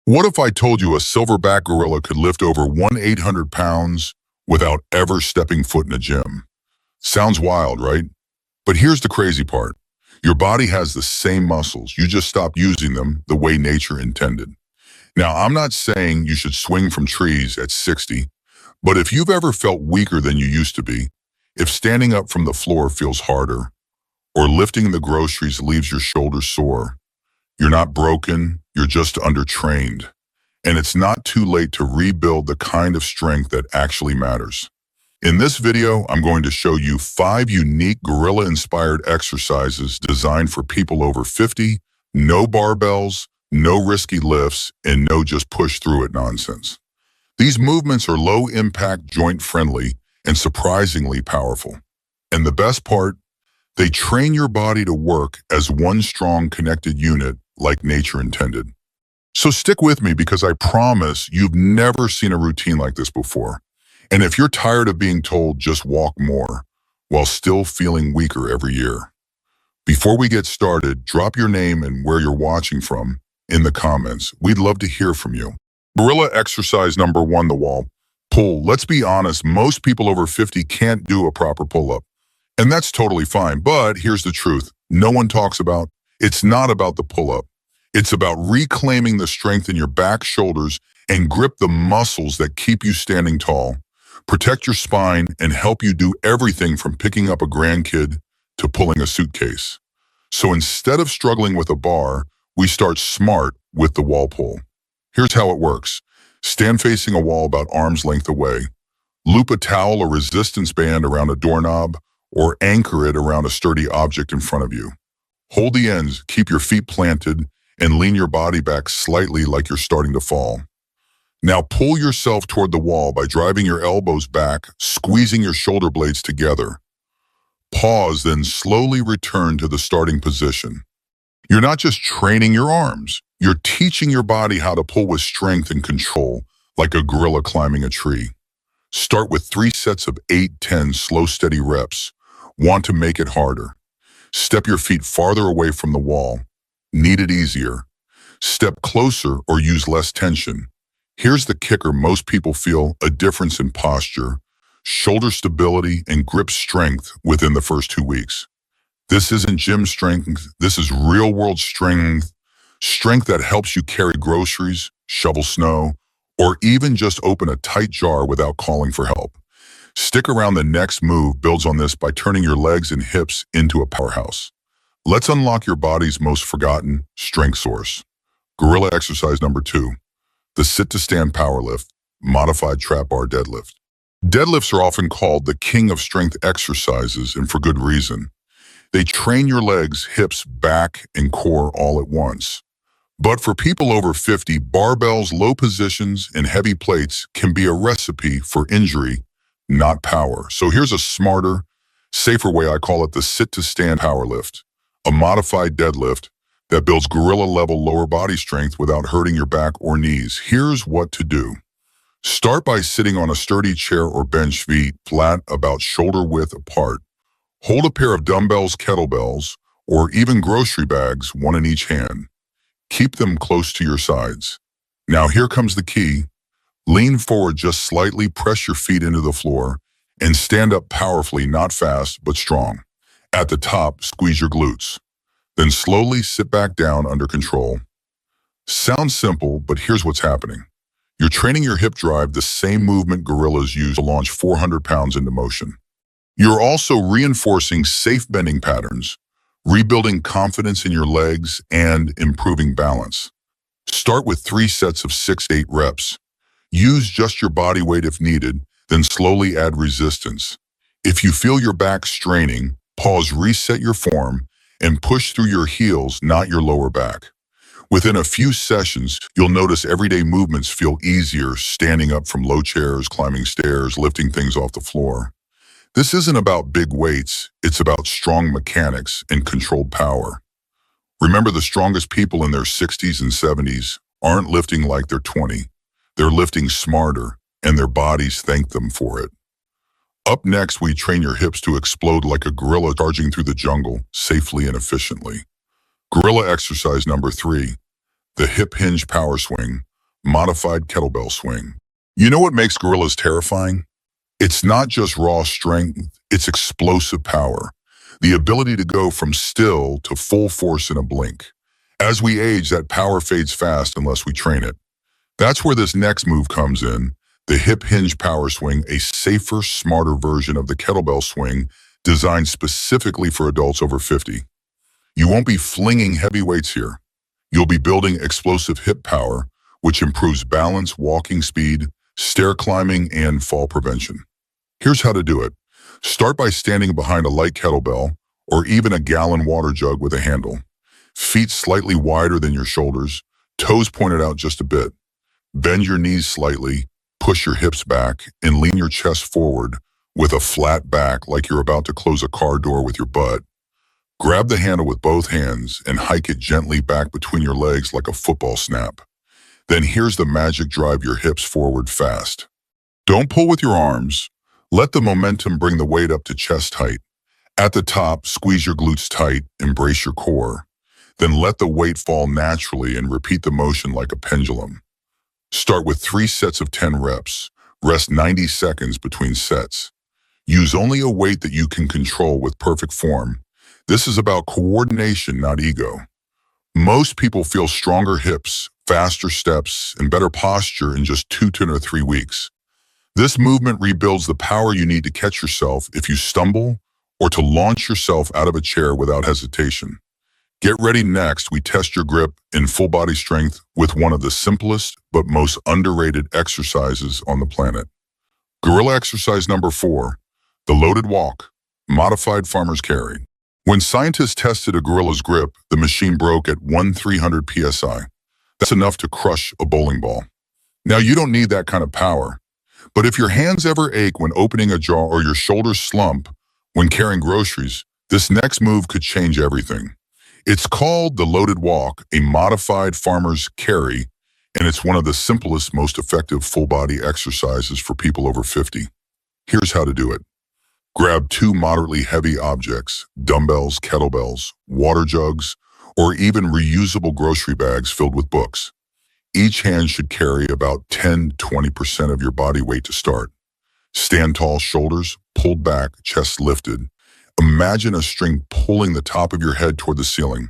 What if I told you a silverback gorilla could lift over 1,800 pounds without ever stepping foot in a gym? Sounds wild, right? But here's the crazy part. Your body has the same muscles. You just stopped using them the way nature intended. Now, I'm not saying you should swing from trees at 60, but if you've ever felt weaker than you used to be, if standing up from the floor feels harder, or lifting the groceries leaves your shoulders sore, you're not broken, you're just undertrained. And it's not too late to rebuild the kind of strength that actually matters. In this video, I'm going to show you 5 unique gorilla-inspired exercises designed for people over 50, no barbells, no risky lifts, and no just push through it nonsense. These movements are low-impact, joint-friendly, and surprisingly powerful. And the best part, they train your body to work as one strong connected unit like nature intended. So stick with me because I promise you've never seen a routine like this before. And if you're tired of being told just walk more while still feeling weaker every year, before we get started, drop your name and where you're watching from in the comments. We'd love to hear from you. Gorilla exercise number 1, the wall pull. Let's be honest, most people over 50 can't do a proper pull-up. And that's totally fine, but here's the truth. No one talks about, it's not about the pull-up. It's about reclaiming the strength in your back, shoulders, and grip the muscles that keep you standing tall, protect your spine, and help you do everything from picking up a grandkid to pulling a suitcase. So instead of struggling with a bar, we start smart with the wall pull. Here's how it works. Stand facing a wall about arm's length away. Loop a towel or resistance band around a doorknob or anchor it around a sturdy object in front of you. Hold the ends, keep your feet planted, and lean your body back slightly like you're starting to fall. Now pull yourself toward the wall by driving your elbows back, squeezing your shoulder blades together. Pause, then slowly return to the starting position. You're not just training your arms, you're teaching your body how to pull with strength and control, like a gorilla climbing a tree. Start with 3 sets of 8-10 slow, steady reps. Want to make it harder? Step your feet farther away from the wall. Need it easier? Step closer or use less tension. Here's the kicker. Most people feel a difference in posture, shoulder stability, and grip strength within the first 2 weeks. This isn't gym strength. This is real-world strength. Strength that helps you carry groceries, shovel snow, or even just open a tight jar without calling for help. Stick around. The next move builds on this by turning your legs and hips into a powerhouse. Let's unlock your body's most forgotten strength source. Gorilla exercise number 2, the sit-to-stand power lift, modified trap bar deadlift. Deadlifts are often called the king of strength exercises, and for good reason. They train your legs, hips, back, and core all at once. But for people over 50, barbells, low positions, and heavy plates can be a recipe for injury, not power. So here's a smarter, safer way. I call it the sit-to-stand power lift, a modified deadlift that builds gorilla-level lower body strength without hurting your back or knees. Here's what to do. Start by sitting on a sturdy chair or bench, feet flat about shoulder width apart. Hold a pair of dumbbells, kettlebells, or even grocery bags, one in each hand. Keep them close to your sides. Now here comes the key. Lean forward just slightly, press your feet into the floor, and stand up powerfully, not fast, but strong. At the top, squeeze your glutes. Then slowly sit back down under control. Sounds simple, but here's what's happening. You're training your hip drive, the same movement gorillas use to launch 400 pounds into motion. You're also reinforcing safe bending patterns, rebuilding confidence in your legs, and improving balance. Start with 3 sets of 6-8 reps. Use just your body weight if needed, then slowly add resistance. If you feel your back straining, pause, reset your form, and push through your heels, not your lower back. Within a few sessions, you'll notice everyday movements feel easier, standing up from low chairs, climbing stairs, lifting things off the floor. This isn't about big weights, it's about strong mechanics and controlled power. Remember, the strongest people in their 60s and 70s aren't lifting like they're 20. They're lifting smarter, and their bodies thank them for it. Up next, we train your hips to explode like a gorilla charging through the jungle safely and efficiently. Gorilla exercise number 3, the hip hinge power swing, modified kettlebell swing. You know what makes gorillas terrifying? It's not just raw strength, it's explosive power. The ability to go from still to full force in a blink. As we age, that power fades fast unless we train it. That's where this next move comes in, the hip hinge power swing, a safer, smarter version of the kettlebell swing designed specifically for adults over 50. You won't be flinging heavy weights here. You'll be building explosive hip power, which improves balance, walking speed, stair climbing, and fall prevention. Here's how to do it. Start by standing behind a light kettlebell or even a gallon water jug with a handle. Feet slightly wider than your shoulders, toes pointed out just a bit. Bend your knees slightly, push your hips back, and lean your chest forward with a flat back like you're about to close a car door with your butt. Grab the handle with both hands and hike it gently back between your legs like a football snap. Then here's the magic: drive your hips forward fast. Don't pull with your arms. Let the momentum bring the weight up to chest height. At the top, squeeze your glutes tight, embrace your core. Then let the weight fall naturally and repeat the motion like a pendulum. Start with 3 sets of 10 reps. Rest 90 seconds between sets. Use only a weight that you can control with perfect form. This is about coordination, not ego. Most people feel stronger hips, faster steps, and better posture in just 2 to 3 weeks. This movement rebuilds the power you need to catch yourself if you stumble or to launch yourself out of a chair without hesitation. Get ready. Next, we test your grip in full body strength with one of the simplest but most underrated exercises on the planet. Gorilla exercise number 4, the loaded walk, modified farmer's carry. When scientists tested a gorilla's grip, the machine broke at 1,300 psi. That's enough to crush a bowling ball. Now, you don't need that kind of power. But if your hands ever ache when opening a jar or your shoulders slump when carrying groceries, this next move could change everything. It's called the loaded walk, a modified farmer's carry, and it's one of the simplest, most effective full-body exercises for people over 50. Here's how to do it. Grab 2 moderately heavy objects, dumbbells, kettlebells, water jugs, or even reusable grocery bags filled with books. Each hand should carry about 10–20% of your body weight to start. Stand tall, shoulders pulled back, chest lifted. Imagine a string pulling the top of your head toward the ceiling.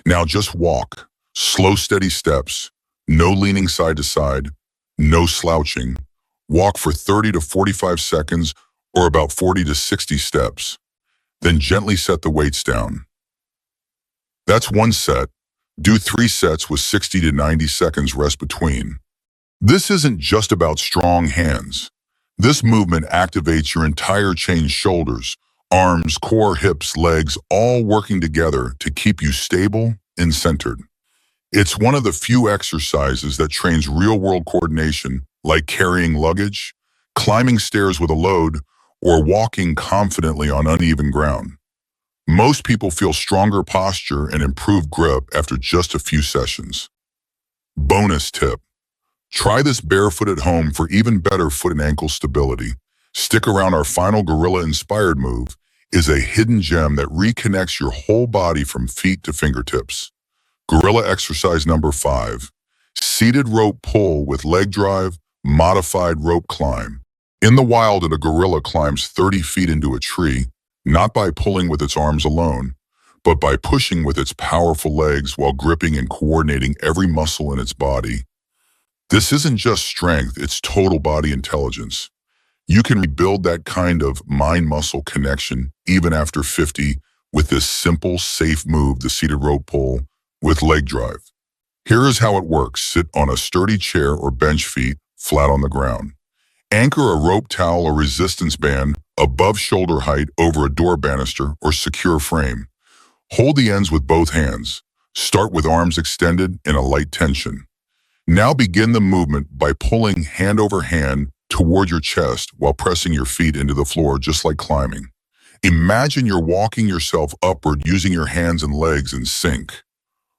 Now just walk, slow, steady steps, no leaning side to side, no slouching. Walk for 30 to 45 seconds or about 40 to 60 steps. Then gently set the weights down. That's 1 set. Do 3 sets with 60 to 90 seconds rest between. This isn't just about strong hands. This movement activates your entire chain: shoulders, arms, core, hips, legs, all working together to keep you stable and centered. It's one of the few exercises that trains real-world coordination, like carrying luggage, climbing stairs with a load, or walking confidently on uneven ground. Most people feel stronger posture and improved grip after just a few sessions. Bonus tip: try this barefoot at home for even better foot and ankle stability. Stick around. Our final gorilla-inspired move is a hidden gem that reconnects your whole body from feet to fingertips. Gorilla exercise number 5, seated rope pull with leg drive, modified rope climb. In the wild, a gorilla climbs 30 feet into a tree, not by pulling with its arms alone, but by pushing with its powerful legs while gripping and coordinating every muscle in its body. This isn't just strength, it's total body intelligence. You can rebuild that kind of mind-muscle connection even after 50 with this simple, safe move, the seated rope pull with leg drive. Here is how it works. Sit on a sturdy chair or bench, feet flat on the ground. Anchor a rope towel or resistance band above shoulder height over a door banister or secure frame. Hold the ends with both hands. Start with arms extended in a light tension. Now begin the movement by pulling hand over hand toward your chest while pressing your feet into the floor, just like climbing. Imagine you're walking yourself upward using your hands and legs in sync.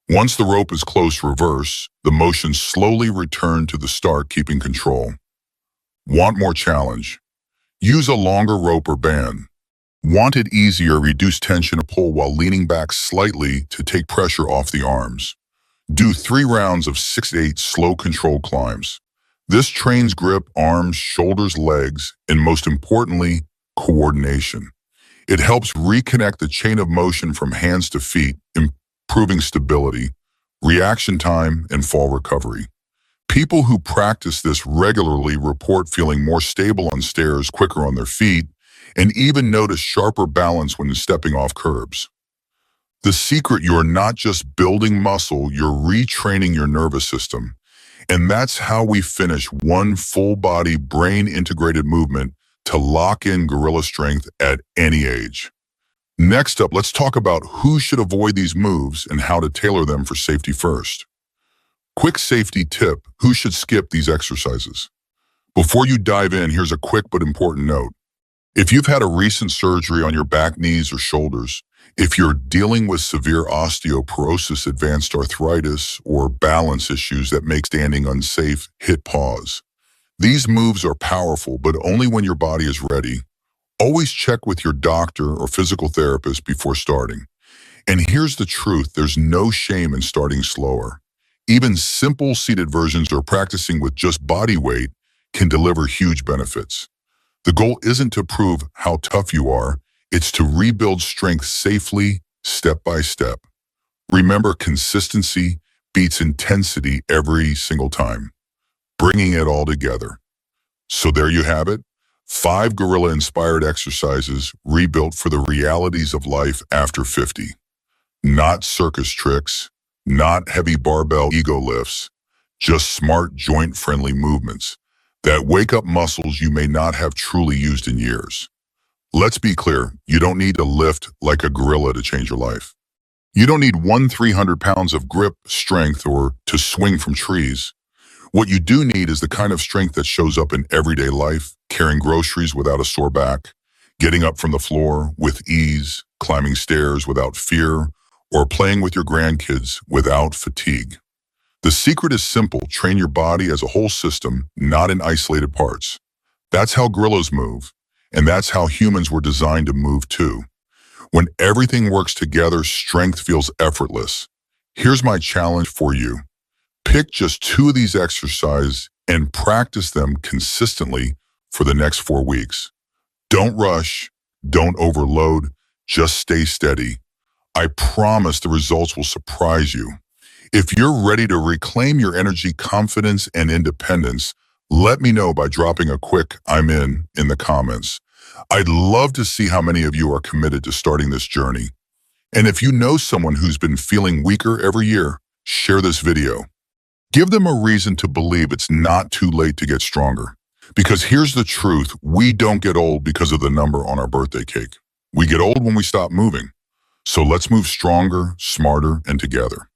Once the rope is close, reverse the motion, slowly return to the start, keeping control. Want more challenge? Use a longer rope or band. Want it easier? Reduce tension, pull while leaning back slightly to take pressure off the arms. Do 3 rounds of 6 to 8 slow controlled climbs. This trains grip, arms, shoulders, legs, and most importantly, coordination. It helps reconnect the chain of motion from hands to feet, improving stability, reaction time, and fall recovery. People who practice this regularly report feeling more stable on stairs, quicker on their feet, and even notice sharper balance when stepping off curbs. The secret, you're not just building muscle, you're retraining your nervous system. And that's how we finish one full-body, brain-integrated movement to lock in gorilla strength at any age. Next up, let's talk about who should avoid these moves and how to tailor them for safety first. Quick safety tip: who should skip these exercises? Before you dive in, here's a quick but important note. If you've had a recent surgery on your back, knees, or shoulders, if you're dealing with severe osteoporosis, advanced arthritis, or balance issues that make standing unsafe, hit pause. These moves are powerful, but only when your body is ready. Always check with your doctor or physical therapist before starting. And here's the truth: there's no shame in starting slower. Even simple seated versions or practicing with just body weight can deliver huge benefits. The goal isn't to prove how tough you are, it's to rebuild strength safely, step by step. Remember, consistency beats intensity every single time, bringing it all together. So there you have it, 5 gorilla-inspired exercises rebuilt for the realities of life after 50. Not circus tricks, not heavy barbell ego lifts, just smart joint-friendly movements that wake up muscles you may not have truly used in years. Let's be clear, you don't need to lift like a gorilla to change your life. You don't need 300 pounds of grip strength or to swing from trees. What you do need is the kind of strength that shows up in everyday life: carrying groceries without a sore back, getting up from the floor with ease, climbing stairs without fear, or playing with your grandkids without fatigue. The secret is simple: train your body as a whole system, not in isolated parts. That's how gorillas move, and that's how humans were designed to move too. When everything works together, strength feels effortless. Here's my challenge for you. Pick just 2 of these exercises and practice them consistently for the next 4 weeks. Don't rush, don't overload, just stay steady. I promise the results will surprise you. If you're ready to reclaim your energy, confidence, and independence, let me know by dropping a quick "I'm in the comments. I'd love to see how many of you are committed to starting this journey. And if you know someone who's been feeling weaker every year, share this video. Give them a reason to believe it's not too late to get stronger. Because here's the truth: we don't get old because of the number on our birthday cake. We get old when we stop moving. So let's move stronger, smarter, and together.